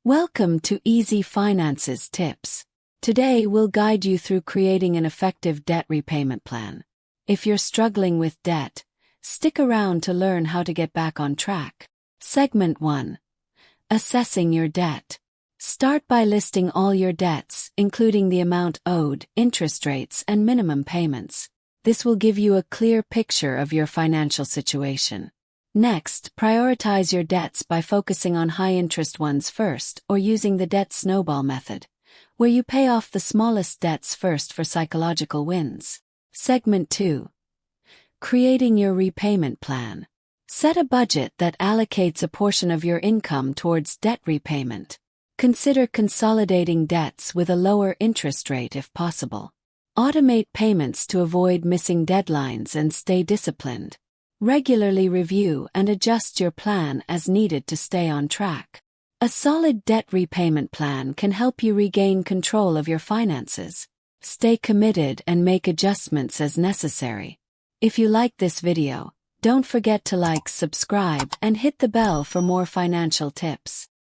Welcome to Easy Finances Tips. Today we'll guide you through creating an effective debt repayment plan. If you're struggling with debt, stick around to learn how to get back on track. Segment 1. Assessing your debt. Start by listing all your debts, including the amount owed, interest rates, and minimum payments. This will give you a clear picture of your financial situation. Next, prioritize your debts by focusing on high-interest ones first or using the debt snowball method, where you pay off the smallest debts first for psychological wins. Segment 2. Creating your repayment plan. Set a budget that allocates a portion of your income towards debt repayment. Consider consolidating debts with a lower interest rate if possible. Automate payments to avoid missing deadlines and stay disciplined. Regularly review and adjust your plan as needed to stay on track. A solid debt repayment plan can help you regain control of your finances. Stay committed and make adjustments as necessary. If you like this video, don't forget to like, subscribe, and hit the bell for more financial tips.